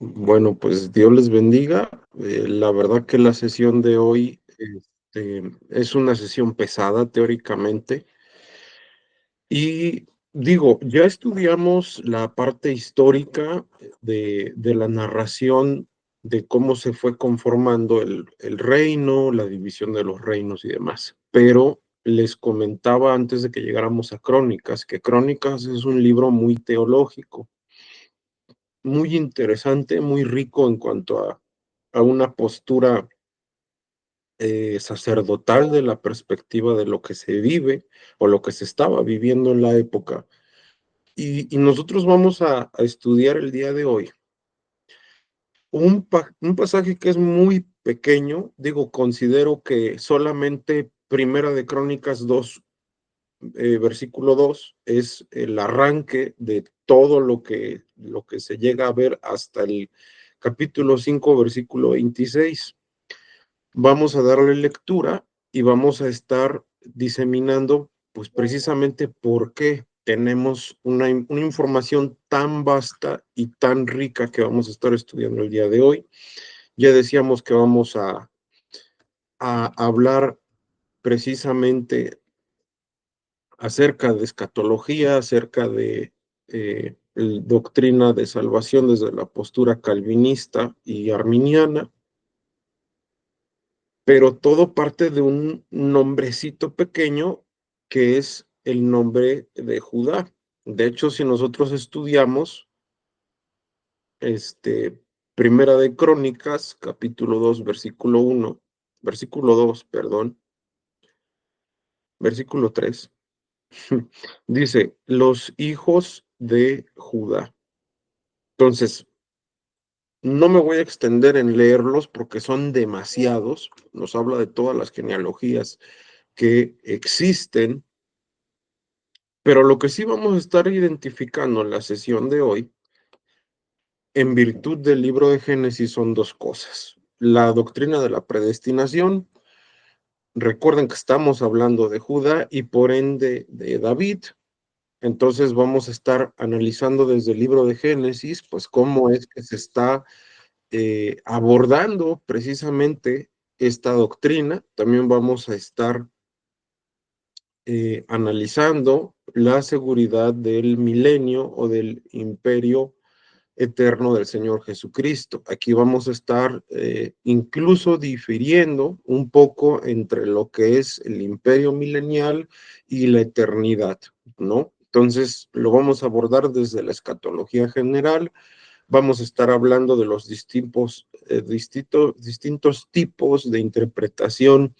Bueno, pues Dios les bendiga. La verdad que la sesión de hoy es una sesión pesada teóricamente. Y digo, ya estudiamos la parte histórica de la narración de cómo se fue conformando el reino, la división de los reinos y demás. Pero les comentaba antes de que llegáramos a Crónicas, que Crónicas es un libro muy teológico, muy interesante, muy rico en cuanto a una postura sacerdotal de la perspectiva de lo que se vive o lo que se estaba viviendo en la época. Y nosotros vamos a estudiar el día de hoy un pasaje que es muy pequeño, digo, considero que solamente Primera de Crónicas 2, versículo 2, es el arranque de todo lo que se llega a ver hasta el capítulo 5, versículo 26. Vamos a darle lectura y vamos a estar diseminando, pues precisamente por qué tenemos una información tan vasta y tan rica que vamos a estar estudiando el día de hoy. Ya decíamos que vamos a hablar precisamente acerca de escatología, acerca de doctrina de salvación desde la postura calvinista y arminiana, pero todo parte de un nombrecito pequeño que es el nombre de Judá. De hecho, si nosotros estudiamos este, Primera de Crónicas, capítulo 2, versículo 1, versículo 2, perdón, versículo 3, dice, los hijos de Judá. Entonces, no me voy a extender en leerlos porque son demasiados. Nos habla de todas las genealogías que existen. Pero lo que sí vamos a estar identificando en la sesión de hoy, en virtud del libro de Génesis, son dos cosas. La doctrina de la predestinación, recuerden que estamos hablando de Judá y por ende de David. Entonces vamos a estar analizando desde el libro de Génesis, pues cómo es que se está abordando precisamente esta doctrina. También vamos a estar analizando la seguridad del milenio o del imperio eterno del Señor Jesucristo. Aquí vamos a estar incluso difiriendo un poco entre lo que es el imperio milenial y la eternidad, ¿no? Entonces, lo vamos a abordar desde la escatología general. Vamos a estar hablando de los distintos tipos de interpretación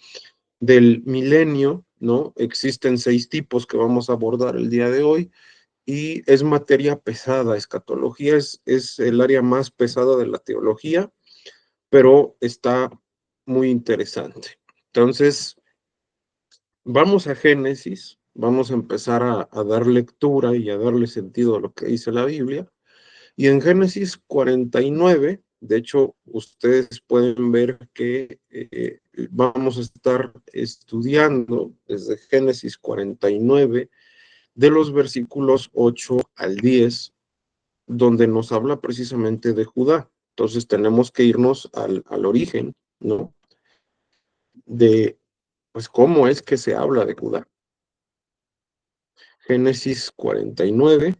del milenio, ¿no? Existen 6 tipos que vamos a abordar el día de hoy y es materia pesada. Escatología es el área más pesada de la teología, pero está muy interesante. Entonces, vamos a Génesis, vamos a empezar a dar lectura y a darle sentido a lo que dice la Biblia. Y en Génesis 49, de hecho, ustedes pueden ver que vamos a estar estudiando desde Génesis 49, de los versículos 8 al 10, donde nos habla precisamente de Judá. Entonces tenemos que irnos al origen, ¿no? De, pues, cómo es que se habla de Judá. Génesis 49,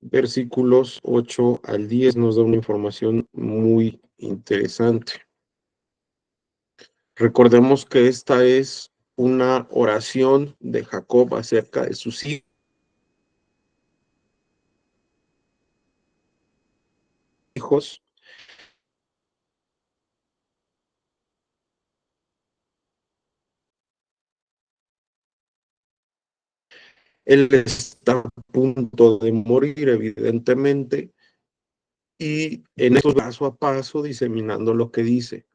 versículos 8 al 10 nos da una información muy interesante. Recordemos que esta es una oración de Jacob acerca de sus hijos. Él está a punto de morir, evidentemente, y en eso paso a paso diseminando lo que dice.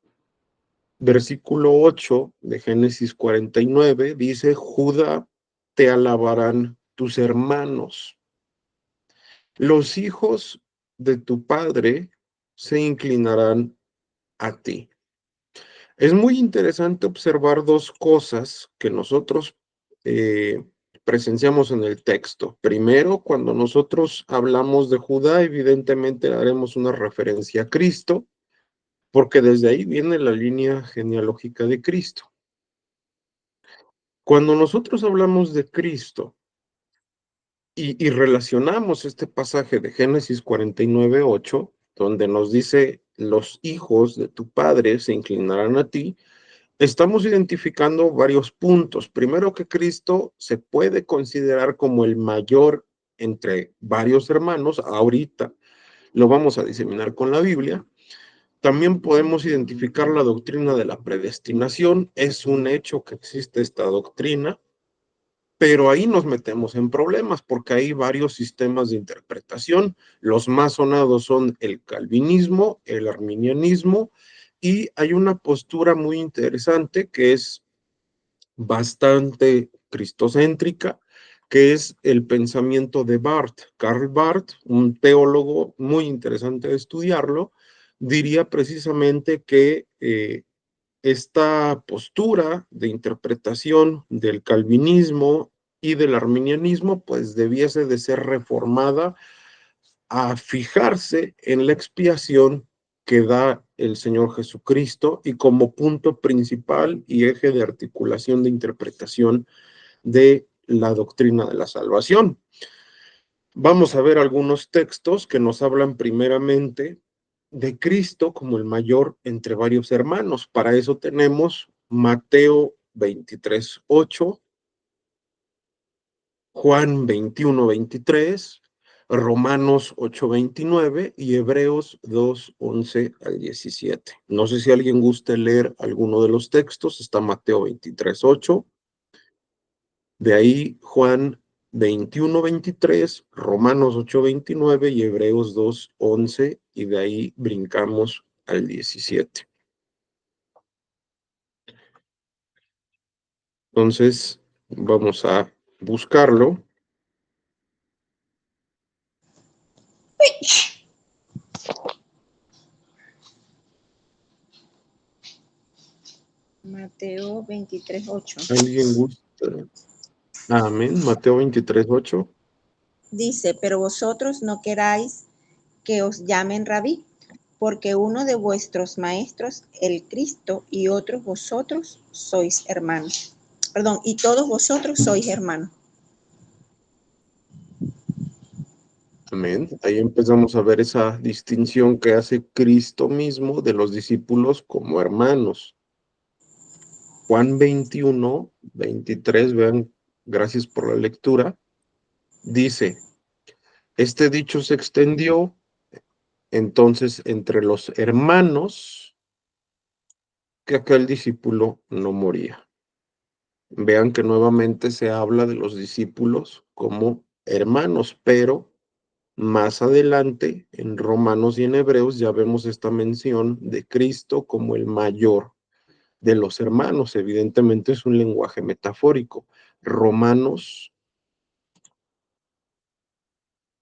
Versículo 8 de Génesis 49 dice, Judá, te alabarán tus hermanos. Los hijos de tu padre se inclinarán a ti. Es muy interesante observar dos cosas que nosotros presenciamos en el texto. Primero, cuando nosotros hablamos de Judá, evidentemente haremos una referencia a Cristo, porque desde ahí viene la línea genealógica de Cristo. Cuando nosotros hablamos de Cristo y relacionamos este pasaje de Génesis 49:8, donde nos dice, los hijos de tu padre se inclinarán a ti, estamos identificando varios puntos. Primero, que Cristo se puede considerar como el mayor entre varios hermanos. Ahorita lo vamos a diseminar con la Biblia. También podemos identificar la doctrina de la predestinación. Es un hecho que existe esta doctrina, pero ahí nos metemos en problemas porque hay varios sistemas de interpretación. Los más sonados son el calvinismo, el arminianismo, y hay una postura muy interesante que es bastante cristocéntrica, que es el pensamiento de Barth. Karl Barth, un teólogo muy interesante de estudiarlo, diría precisamente que esta postura de interpretación del calvinismo y del arminianismo pues debiese de ser reformada a fijarse en la expiación que da el Señor Jesucristo y como punto principal y eje de articulación de interpretación de la doctrina de la salvación. Vamos a ver algunos textos que nos hablan primeramente de Cristo como el mayor entre varios hermanos. Para eso tenemos Mateo 23:8, Juan 21:23, Romanos 8:29 y Hebreos 2:11 al 17. No sé si alguien guste leer alguno de los textos. Está Mateo 23:8, de ahí Juan 21:23, Romanos 8:29 y Hebreos 2:11, y de ahí brincamos al 17. Entonces, vamos a buscarlo. Mateo 23:8. ¿Alguien gusta? Amén. Mateo 23:8. Dice, pero vosotros no queráis que os llamen rabí, porque uno de vuestros maestros, el Cristo, y otros vosotros sois hermanos. Perdón, y todos vosotros sois hermanos. Amén. Ahí empezamos a ver esa distinción que hace Cristo mismo de los discípulos como hermanos. Juan 21:23, vean, gracias por la lectura, dice, este dicho se extendió entonces entre los hermanos, que aquel discípulo no moría. Vean que nuevamente se habla de los discípulos como hermanos, pero más adelante en Romanos y en Hebreos ya vemos esta mención de Cristo como el mayor de los hermanos. Evidentemente es un lenguaje metafórico. Romanos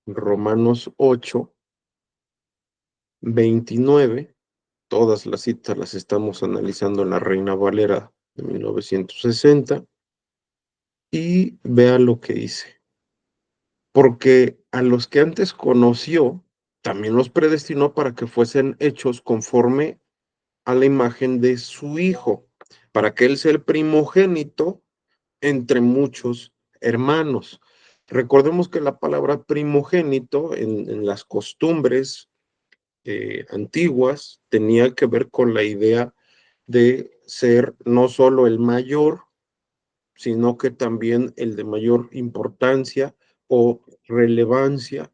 8:29, todas las citas las estamos analizando en la Reina Valera de 1960, y vea lo que dice. Porque a los que antes conoció, también los predestinó para que fuesen hechos conforme a la imagen de su Hijo, para que Él sea el primogénito entre muchos hermanos. Recordemos que la palabra primogénito en las costumbres antiguas tenía que ver con la idea de ser no solo el mayor, sino que también el de mayor importancia o relevancia.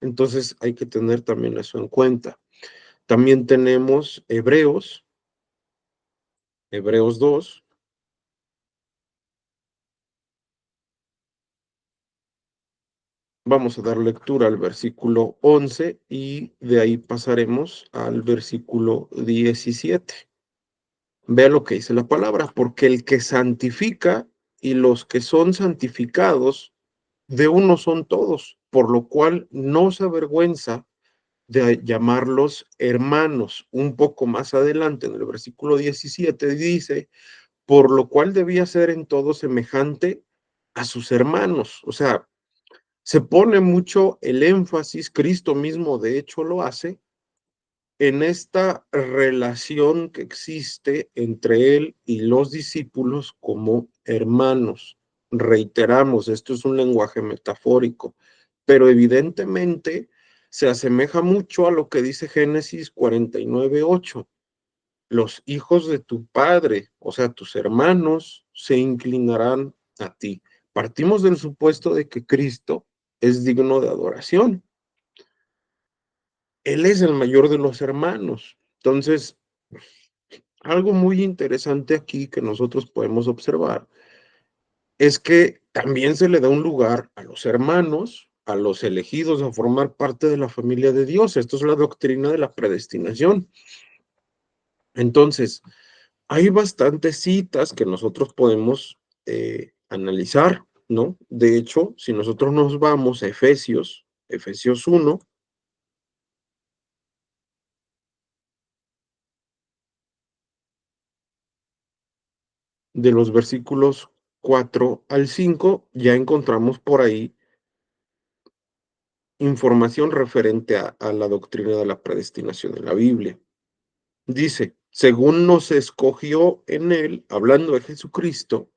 Entonces hay que tener también eso en cuenta. También tenemos Hebreos 2. Vamos a dar lectura al versículo 11 y de ahí pasaremos al versículo 17. Vea lo que dice la palabra, porque el que santifica y los que son santificados de uno son todos, por lo cual no se avergüenza de llamarlos hermanos. Un poco más adelante, en el versículo 17, dice, por lo cual debía ser en todo semejante a sus hermanos. O sea, se pone mucho el énfasis, Cristo mismo de hecho lo hace, en esta relación que existe entre él y los discípulos como hermanos. Reiteramos, esto es un lenguaje metafórico, pero evidentemente se asemeja mucho a lo que dice Génesis 49:8. Los hijos de tu padre, o sea, tus hermanos, se inclinarán a ti. Partimos del supuesto de que Cristo es digno de adoración. Él es el mayor de los hermanos. Entonces, algo muy interesante aquí que nosotros podemos observar es que también se le da un lugar a los hermanos, a los elegidos a formar parte de la familia de Dios. Esto es la doctrina de la predestinación. Entonces, hay bastantes citas que nosotros podemos analizar, ¿no? De hecho, si nosotros nos vamos a Efesios 1, de los versículos 4 al 5, ya encontramos por ahí información referente a la doctrina de la predestinación en la Biblia. Dice, según nos escogió en él, hablando de Jesucristo,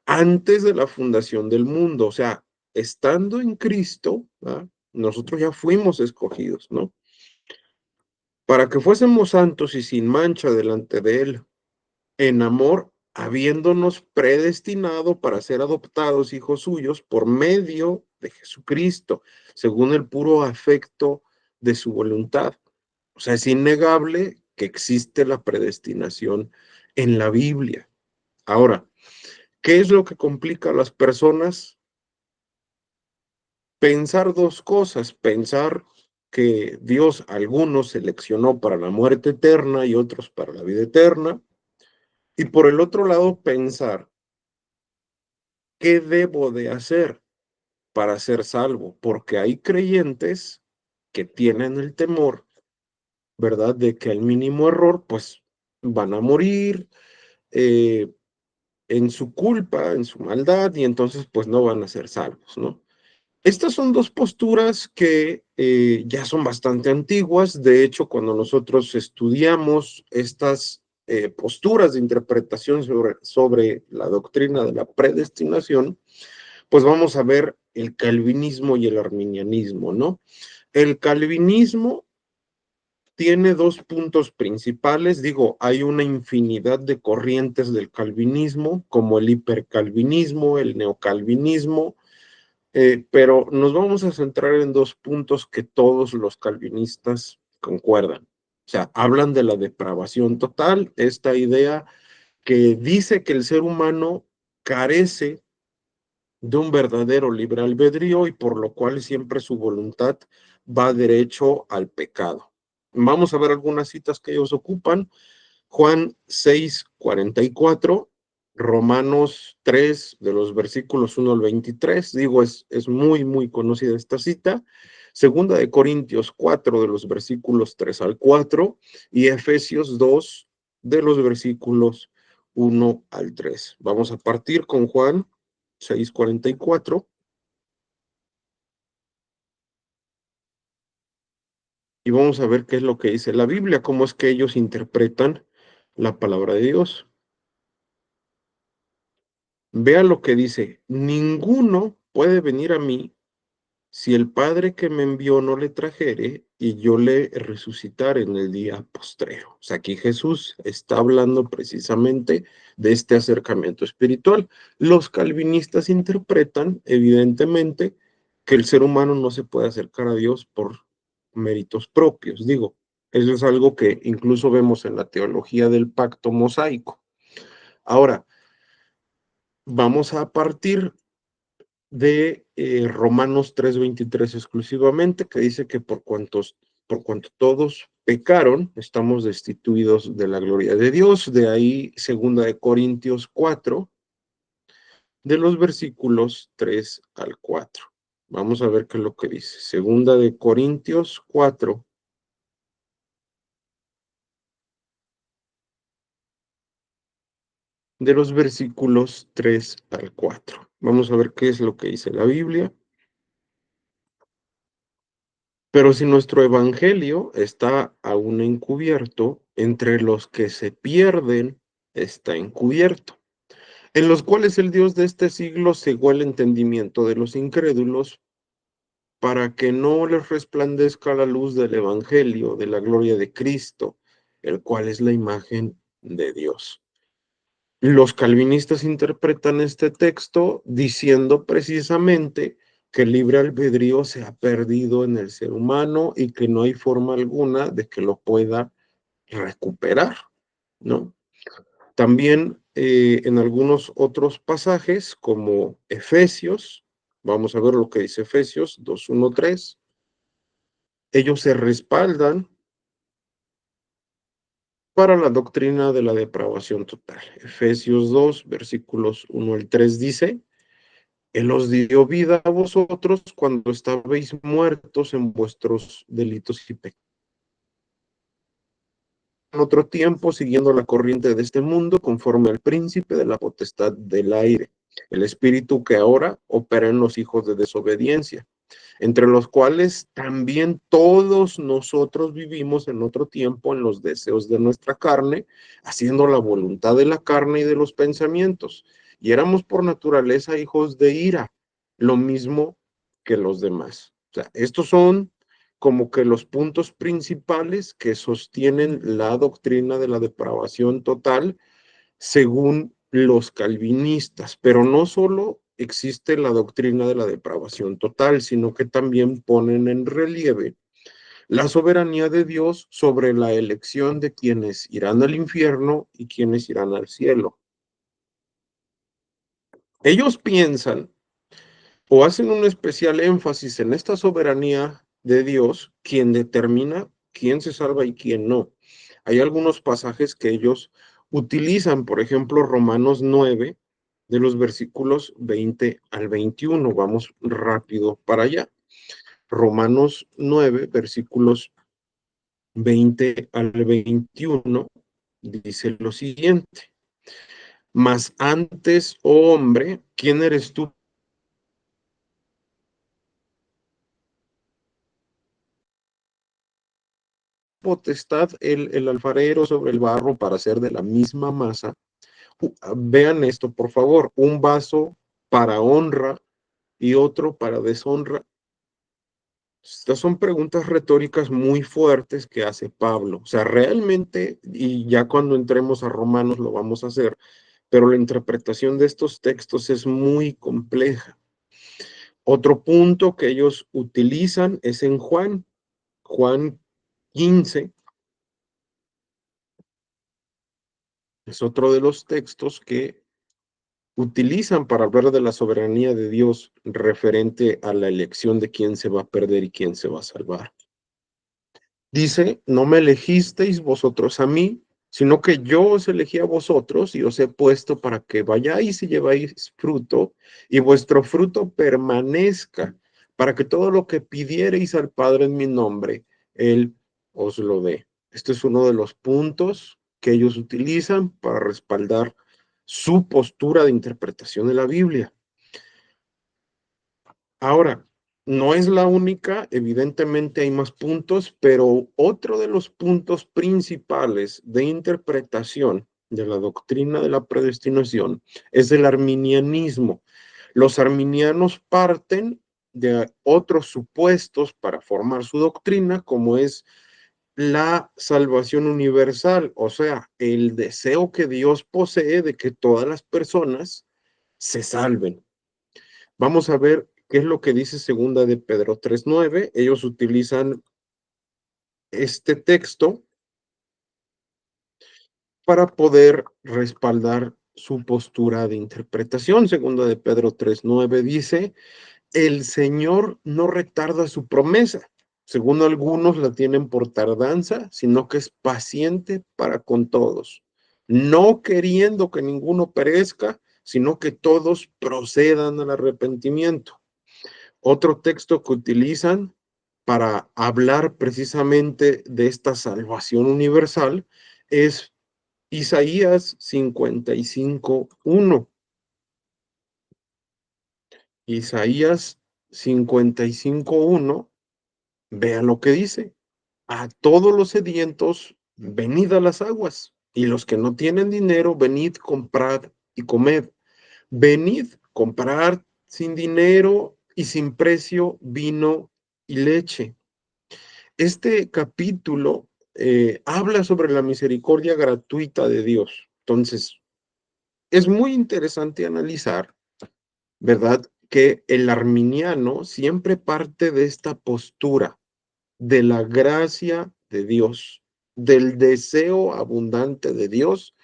antes de la fundación del mundo, o sea, estando en Cristo, ¿verdad? Nosotros ya fuimos escogidos, ¿no? Para que fuésemos santos y sin mancha delante de él, en amor, habiéndonos predestinado para ser adoptados hijos suyos por medio de Jesucristo, según el puro afecto de su voluntad. O sea, es innegable que existe la predestinación en la Biblia. Ahora, ¿qué es lo que complica a las personas? Pensar dos cosas, pensar que Dios algunos seleccionó para la muerte eterna y otros para la vida eterna, y por el otro lado pensar qué debo de hacer para ser salvo, porque hay creyentes que tienen el temor, ¿verdad? De que al mínimo error, pues van a morir eh, en su culpa, en su maldad, y entonces pues no van a ser salvos, ¿no? Estas son dos posturas que ya son bastante antiguas. De hecho, cuando nosotros estudiamos estas posturas de interpretación sobre la doctrina de la predestinación, pues vamos a ver el calvinismo y el arminianismo, ¿no? El calvinismo tiene dos puntos principales, digo, hay una infinidad de corrientes del calvinismo, como el hipercalvinismo, el neocalvinismo, pero nos vamos a centrar en dos puntos que todos los calvinistas concuerdan. O sea, hablan de la depravación total, esta idea que dice que el ser humano carece de un verdadero libre albedrío y por lo cual siempre su voluntad va derecho al pecado. Vamos a ver algunas citas que ellos ocupan. Juan 6:44, Romanos 3, de los versículos 1 al 23. Digo, es muy, muy conocida esta cita. Segunda de Corintios 4, de los versículos 3 al 4, y Efesios 2, de los versículos 1 al 3. Vamos a partir con Juan 6:44 y vamos a ver qué es lo que dice la Biblia, cómo es que ellos interpretan la palabra de Dios. Vea lo que dice, ninguno puede venir a mí si el Padre que me envió no le trajere y yo le resucitare en el día postrero. O sea, aquí Jesús está hablando precisamente de este acercamiento espiritual. Los calvinistas interpretan, evidentemente, que el ser humano no se puede acercar a Dios por méritos propios. Digo, eso es algo que incluso vemos en la teología del pacto mosaico. Ahora, vamos a partir de Romanos 3:23 exclusivamente, que dice que por cuanto todos pecaron, estamos destituidos de la gloria de Dios. De ahí, segunda de Corintios 4, de los versículos 3 al 4. Vamos a ver qué es lo que dice. Segunda de Corintios 4, de los versículos 3 al 4. Vamos a ver qué es lo que dice la Biblia. Pero si nuestro evangelio está aún encubierto, entre los que se pierden está encubierto, en los cuales el Dios de este siglo cegó el entendimiento de los incrédulos, para que no les resplandezca la luz del evangelio de la gloria de Cristo, el cual es la imagen de Dios. Los calvinistas interpretan este texto diciendo precisamente que el libre albedrío se ha perdido en el ser humano y que no hay forma alguna de que lo pueda recuperar, ¿no? También en algunos otros pasajes, como Efesios, vamos a ver lo que dice Efesios 2:1-3, ellos se respaldan para la doctrina de la depravación total. Efesios 2, versículos 1 al 3 dice: Él os dio vida a vosotros cuando estabais muertos en vuestros delitos y pecados. En otro tiempo, siguiendo la corriente de este mundo, conforme al príncipe de la potestad del aire, el espíritu que ahora opera en los hijos de desobediencia, entre los cuales también todos nosotros vivimos en otro tiempo en los deseos de nuestra carne, haciendo la voluntad de la carne y de los pensamientos. Y éramos por naturaleza hijos de ira, lo mismo que los demás. O sea, estos son como que los puntos principales que sostienen la doctrina de la depravación total según los calvinistas, pero no solo existe la doctrina de la depravación total, sino que también ponen en relieve la soberanía de Dios sobre la elección de quienes irán al infierno y quienes irán al cielo. Ellos piensan o hacen un especial énfasis en esta soberanía de Dios, quien determina quién se salva y quién no. Hay algunos pasajes que ellos utilizan, por ejemplo, Romanos 9, de los versículos 20 al 21. Vamos rápido para allá. Romanos 9, versículos 20 al 21, dice lo siguiente: Mas antes, oh hombre, ¿quién eres tú? Potestad el alfarero sobre el barro para hacer de la misma masa. Vean esto, por favor: un vaso para honra y otro para deshonra. Estas son preguntas retóricas muy fuertes que hace Pablo. O sea, realmente, y ya cuando entremos a Romanos lo vamos a hacer, pero la interpretación de estos textos es muy compleja. Otro punto que ellos utilizan es en Juan 15, es otro de los textos que utilizan para hablar de la soberanía de Dios referente a la elección de quién se va a perder y quién se va a salvar. Dice: no me elegisteis vosotros a mí, sino que yo os elegí a vosotros y os he puesto para que vayáis y lleváis fruto, y vuestro fruto permanezca, para que todo lo que pidiereis al Padre en mi nombre, Él os lo dé. Este es uno de los puntos que ellos utilizan para respaldar su postura de interpretación de la Biblia. Ahora, no es la única, evidentemente hay más puntos, pero otro de los puntos principales de interpretación de la doctrina de la predestinación es el arminianismo. Los arminianos parten de otros supuestos para formar su doctrina, como es la salvación universal, o sea, el deseo que Dios posee de que todas las personas se salven. Vamos a ver qué es lo que dice segunda de Pedro 3:9. Ellos utilizan este texto para poder respaldar su postura de interpretación. Segunda de Pedro 3:9 dice: el Señor no retarda su promesa, según algunos la tienen por tardanza, sino que es paciente para con todos, no queriendo que ninguno perezca, sino que todos procedan al arrepentimiento. Otro texto que utilizan para hablar precisamente de esta salvación universal es Isaías 55:1. Isaías 55:1, vean lo que dice. A todos los sedientos, venid a las aguas, y los que no tienen dinero, venid, comprad y comed. Venid, comprad sin dinero y sin precio vino y leche. Este capítulo habla sobre la misericordia gratuita de Dios. Entonces, es muy interesante analizar, ¿verdad? Que el arminiano siempre parte de esta postura de la gracia de Dios, del deseo abundante de Dios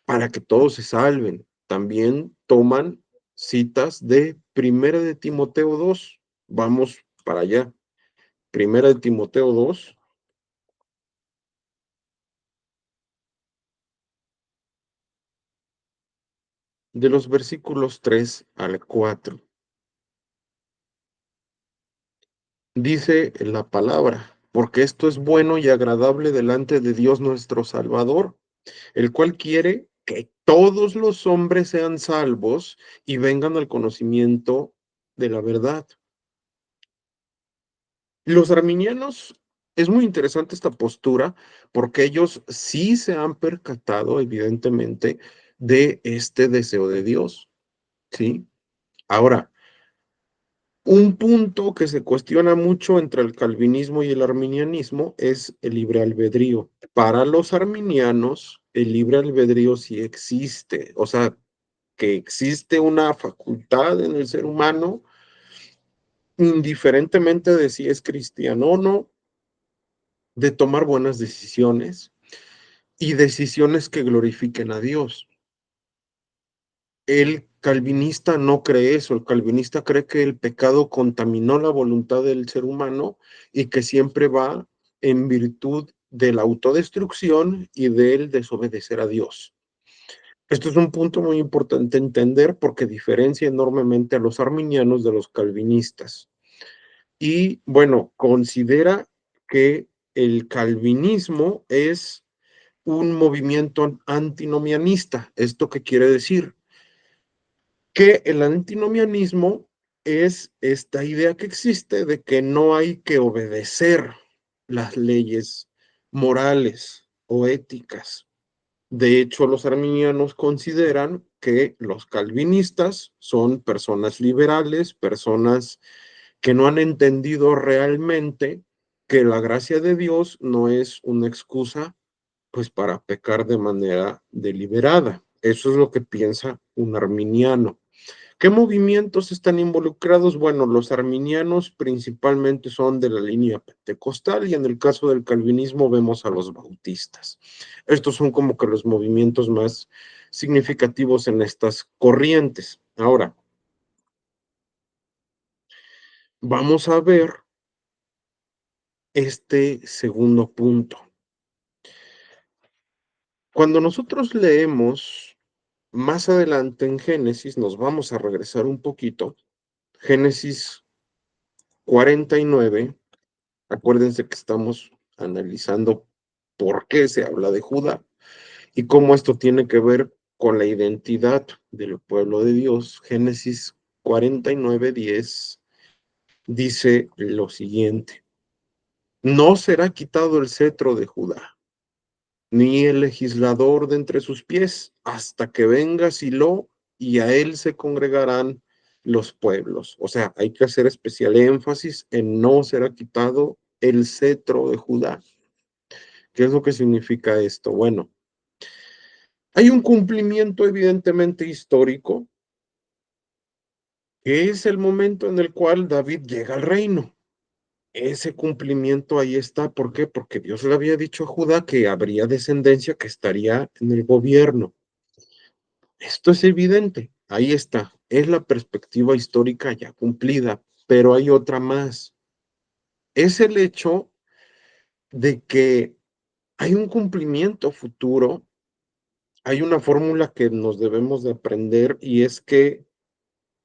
para que todos se salven. También toman citas de Primera de Timoteo 2. Vamos para allá. Primera de Timoteo 2, de los versículos 3 al 4. Dice la palabra, porque esto es bueno y agradable delante de Dios nuestro Salvador, el cual quiere que todos los hombres sean salvos y vengan al conocimiento de la verdad. Los arminianos, es muy interesante esta postura porque ellos sí se han percatado, evidentemente, de este deseo de Dios, ¿sí? Ahora, un punto que se cuestiona mucho entre el calvinismo y el arminianismo es el libre albedrío. Para los arminianos, el libre albedrío sí existe, o sea, que existe una facultad en el ser humano, indiferentemente de si es cristiano o no, de tomar buenas decisiones y decisiones que glorifiquen a Dios. El calvinista no cree eso, el calvinista cree que el pecado contaminó la voluntad del ser humano y que siempre va en virtud de la autodestrucción y del desobedecer a Dios. Esto es un punto muy importante entender porque diferencia enormemente a los arminianos de los calvinistas. Y bueno, considera que el calvinismo es un movimiento antinomianista. ¿Esto qué quiere decir? Que el antinomianismo es esta idea que existe de que no hay que obedecer las leyes morales o éticas. De hecho, los arminianos consideran que los calvinistas son personas liberales, personas que no han entendido realmente que la gracia de Dios no es una excusa pues para pecar de manera deliberada. Eso es lo que piensa un arminiano. ¿Qué movimientos están involucrados? Bueno, los arminianos principalmente son de la línea pentecostal y en el caso del calvinismo vemos a los bautistas. Estos son como que los movimientos más significativos en estas corrientes. Ahora, vamos a ver este segundo punto. Cuando nosotros leemos más adelante en Génesis, nos vamos a regresar un poquito. Génesis 49, acuérdense que estamos analizando por qué se habla de Judá y cómo esto tiene que ver con la identidad del pueblo de Dios. Génesis 49:10 dice lo siguiente: no será quitado el cetro de Judá, ni el legislador de entre sus pies, hasta que venga Silo, y a él se congregarán los pueblos. O sea, hay que hacer especial énfasis en no será quitado el cetro de Judá. ¿Qué es lo que significa esto? Bueno, hay un cumplimiento evidentemente histórico, que es el momento en el cual David llega al reino. Ese cumplimiento ahí está. ¿Por qué? Porque Dios le había dicho a Judá que habría descendencia que estaría en el gobierno. Esto es evidente, ahí está, es la perspectiva histórica ya cumplida, pero hay otra más. Es el hecho de que hay un cumplimiento futuro, hay una fórmula que nos debemos de aprender y es que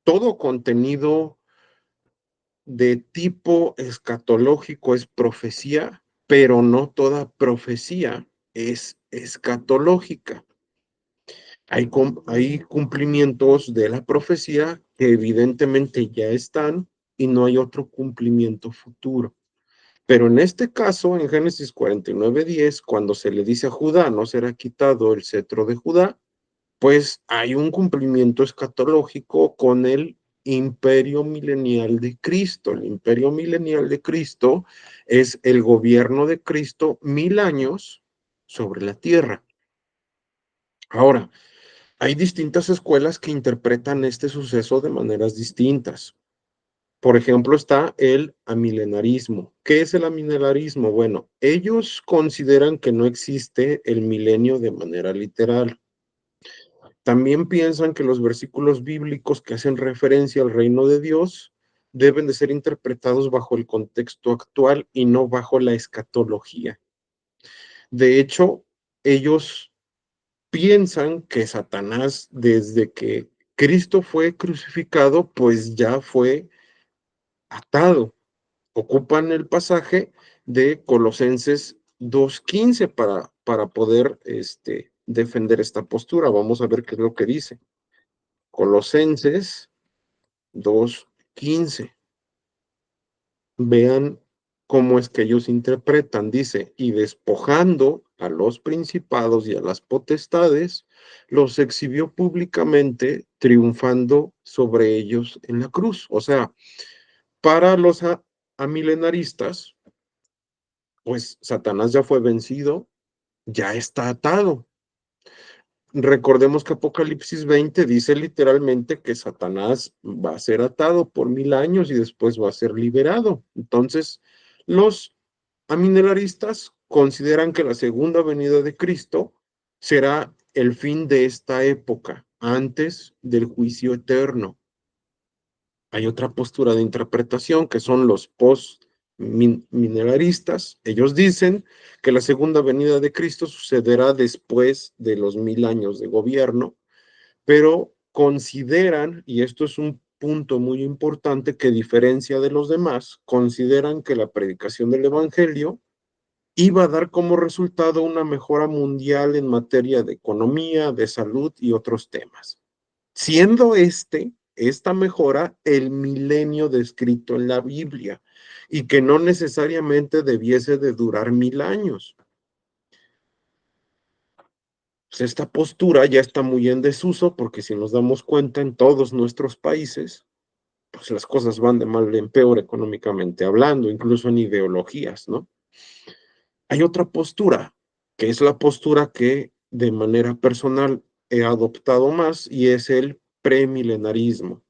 todo contenido de tipo escatológico es profecía, pero no toda profecía es escatológica. Hay cumplimientos de la profecía que evidentemente ya están y no hay otro cumplimiento futuro. Pero en este caso, en Génesis 49:10, cuando se le dice a Judá, no será quitado el cetro de Judá, pues hay un cumplimiento escatológico con el imperio milenial de Cristo. El imperio milenial de Cristo es el gobierno de Cristo 1000 años sobre la tierra. Ahora, hay distintas escuelas que interpretan este suceso de maneras distintas. Por ejemplo, está el amilenarismo. ¿Qué es el amilenarismo? Bueno, ellos consideran que no existe el milenio de manera literal. También piensan que los versículos bíblicos que hacen referencia al reino de Dios deben de ser interpretados bajo el contexto actual y no bajo la escatología. De hecho, ellos piensan que Satanás, desde que Cristo fue crucificado, pues ya fue atado. Ocupan el pasaje de Colosenses 2:15 para poder defender esta postura. Vamos a ver qué es lo que dice. Colosenses 2:15. Vean cómo es que ellos interpretan. Dice, y despojando a los principados y a las potestades, los exhibió públicamente, triunfando sobre ellos en la cruz. O sea, para los amilenaristas, pues Satanás ya fue vencido, ya está atado. Recordemos que Apocalipsis 20 dice literalmente que Satanás va a ser atado por 1000 años y después va a ser liberado. Entonces, los amilenaristas consideran que la segunda venida de Cristo será el fin de esta época, antes del juicio eterno. Hay otra postura de interpretación que son los post-milenaristas. Ellos dicen que la segunda venida de Cristo sucederá después de los 1000 años de gobierno, pero consideran, y esto es un punto muy importante que diferencia de los demás, consideran que la predicación del Evangelio iba a dar como resultado una mejora mundial en materia de economía, de salud y otros temas, siendo esta mejora el milenio descrito en la Biblia y que no necesariamente debiese de durar 1000 años. Pues esta postura ya está muy en desuso porque si nos damos cuenta en todos nuestros países, pues las cosas van de mal en peor económicamente hablando, incluso en ideologías, ¿no? Hay otra postura, que es la postura que de manera personal he adoptado más y es el premilenarismo.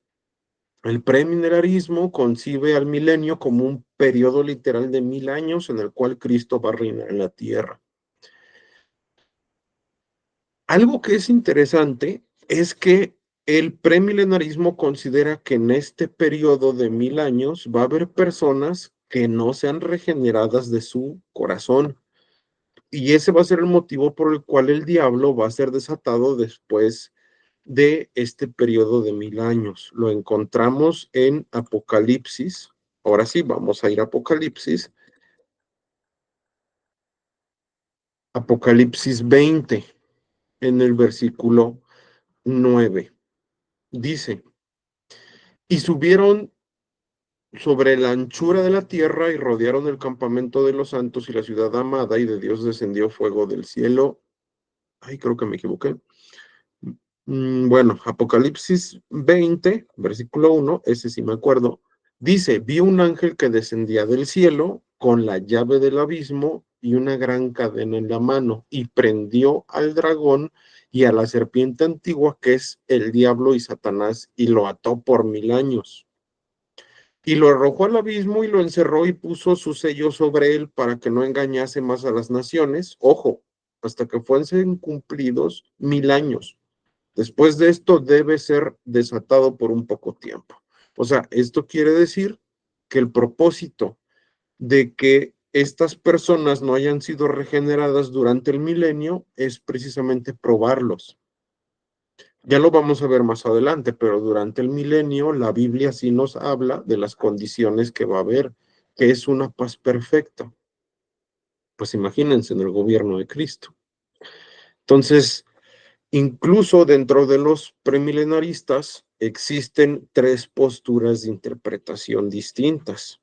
El premilenarismo concibe al milenio como un periodo literal de 1000 años en el cual Cristo va a reinar en la tierra. Algo que es interesante es que el premilenarismo considera que en este periodo de 1000 años va a haber personas que no sean regeneradas de su corazón. Y ese va a ser el motivo por el cual el diablo va a ser desatado después de este periodo de 1000 años. Lo encontramos en Apocalipsis. Ahora sí, vamos a ir a Apocalipsis. Apocalipsis 20, en el versículo 9. Dice, y subieron sobre la anchura de la tierra y rodearon el campamento de los santos y la ciudad amada, y de Dios descendió fuego del cielo. Ay, creo que me equivoqué. Bueno, Apocalipsis 20, versículo 1, ese sí me acuerdo, dice, vi un ángel que descendía del cielo con la llave del abismo y una gran cadena en la mano, y prendió al dragón y a la serpiente antigua, que es el diablo y Satanás, y lo ató por 1000 años. Y lo arrojó al abismo y lo encerró y puso su sello sobre él para que no engañase más a las naciones. Ojo, hasta que fuesen cumplidos 1000 años. Después de esto debe ser desatado por un poco tiempo. O sea, esto quiere decir que el propósito de que estas personas no hayan sido regeneradas durante el milenio es precisamente probarlos. Ya lo vamos a ver más adelante, pero durante el milenio la Biblia sí nos habla de las condiciones que va a haber, que es una paz perfecta. Pues imagínense en el gobierno de Cristo. Entonces, incluso dentro de los premilenaristas existen tres posturas de interpretación distintas,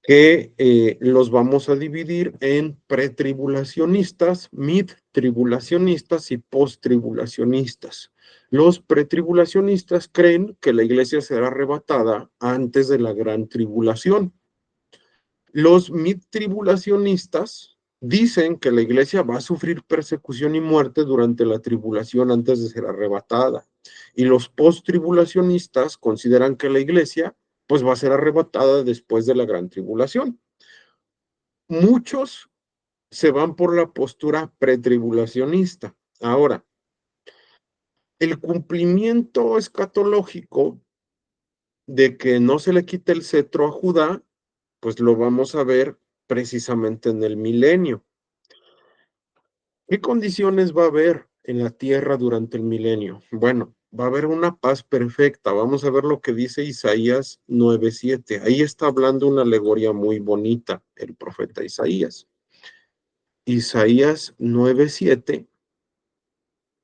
que los vamos a dividir en pretribulacionistas, midtribulacionistas y posttribulacionistas. Los pretribulacionistas creen que la iglesia será arrebatada antes de la gran tribulación. Los midtribulacionistas dicen que la iglesia va a sufrir persecución y muerte durante la tribulación antes de ser arrebatada. Y los posttribulacionistas consideran que la iglesia pues va a ser arrebatada después de la gran tribulación. Muchos se van por la postura pretribulacionista. Ahora, el cumplimiento escatológico de que no se le quite el cetro a Judá, pues lo vamos a ver precisamente en el milenio. ¿Qué condiciones va a haber en la tierra durante el milenio? Bueno, va a haber una paz perfecta. Vamos a ver lo que dice Isaías 9:7. Ahí está hablando una alegoría muy bonita el profeta Isaías. Isaías 9:7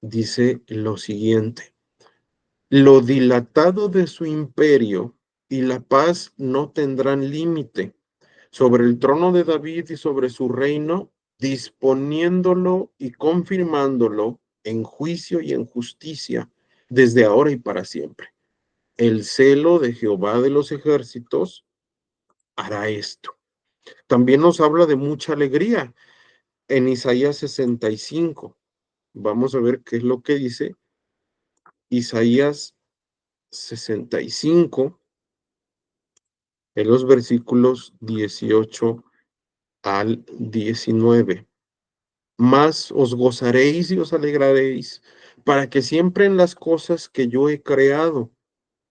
dice lo siguiente: lo dilatado de su imperio y la paz no tendrán límite sobre el trono de David y sobre su reino, disponiéndolo y confirmándolo en juicio y en justicia desde ahora y para siempre. El celo de Jehová de los ejércitos hará esto. También nos habla de mucha alegría en Isaías 65. Vamos a ver qué es lo que dice Isaías 65 en los versículos 18 al 19. Más os gozaréis y os alegraréis, para que siempre en las cosas que yo he creado,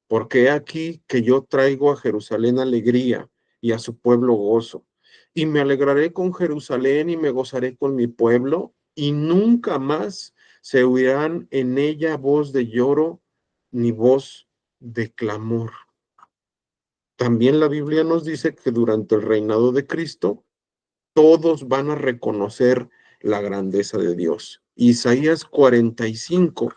porque he aquí que yo traigo a Jerusalén alegría y a su pueblo gozo. Y me alegraré con Jerusalén y me gozaré con mi pueblo, y nunca más se oirán en ella voz de lloro ni voz de clamor. También la Biblia nos dice que durante el reinado de Cristo, todos van a reconocer la grandeza de Dios. Isaías 45,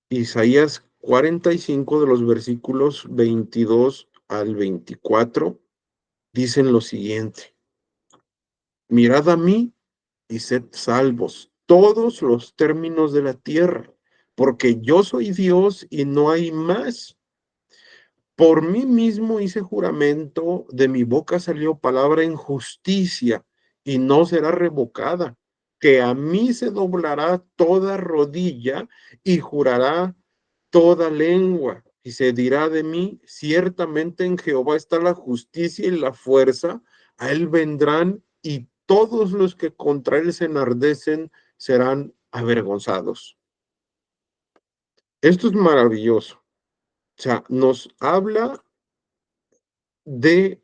Isaías 45 de los versículos 22 al 24 dicen lo siguiente: mirad a mí y sed salvos todos los términos de la tierra, porque yo soy Dios y no hay más. Por mí mismo hice juramento, de mi boca salió palabra en justicia y no será revocada, que a mí se doblará toda rodilla y jurará toda lengua, y se dirá de mí: ciertamente en Jehová está la justicia y la fuerza, a él vendrán, y todos los que contra él se enardecen serán avergonzados. Esto es maravilloso. O sea, nos habla de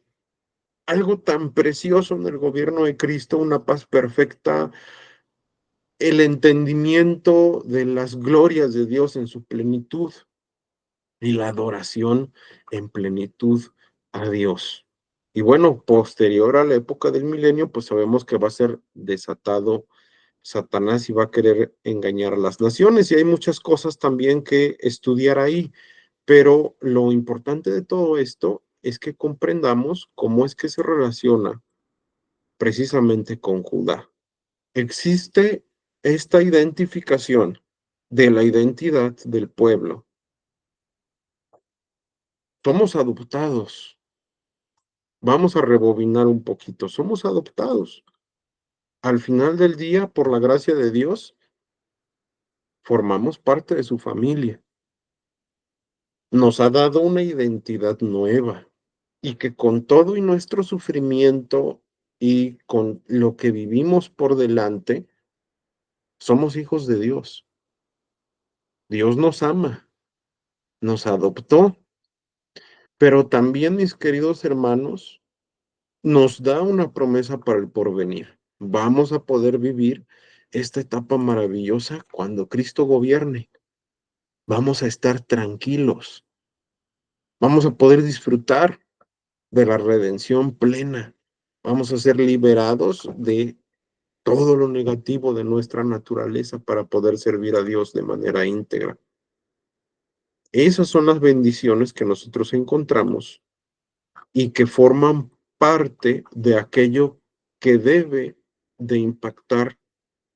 algo tan precioso en el gobierno de Cristo, una paz perfecta, el entendimiento de las glorias de Dios en su plenitud y la adoración en plenitud a Dios. Y bueno, posterior a la época del milenio, pues sabemos que va a ser desatado Satanás y va a querer engañar a las naciones, y hay muchas cosas también que estudiar ahí, pero lo importante de todo esto es que comprendamos cómo es que se relaciona precisamente con Judá. Existe esta identificación de la identidad del pueblo. Somos adoptados. Vamos a rebobinar un poquito. Somos adoptados. Al final del día, por la gracia de Dios, formamos parte de su familia. Nos ha dado una identidad nueva, y que con todo y nuestro sufrimiento y con lo que vivimos por delante, somos hijos de Dios. Dios nos ama, nos adoptó, pero también, mis queridos hermanos, nos da una promesa para el porvenir. Vamos a poder vivir esta etapa maravillosa cuando Cristo gobierne. Vamos a estar tranquilos. Vamos a poder disfrutar de la redención plena. Vamos a ser liberados de todo lo negativo de nuestra naturaleza para poder servir a Dios de manera íntegra. Esas son las bendiciones que nosotros encontramos y que forman parte de aquello que debe de impactar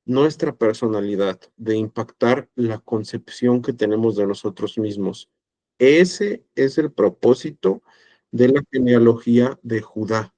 nuestra personalidad, de impactar la concepción que tenemos de nosotros mismos. Ese es el propósito de la genealogía de Judá.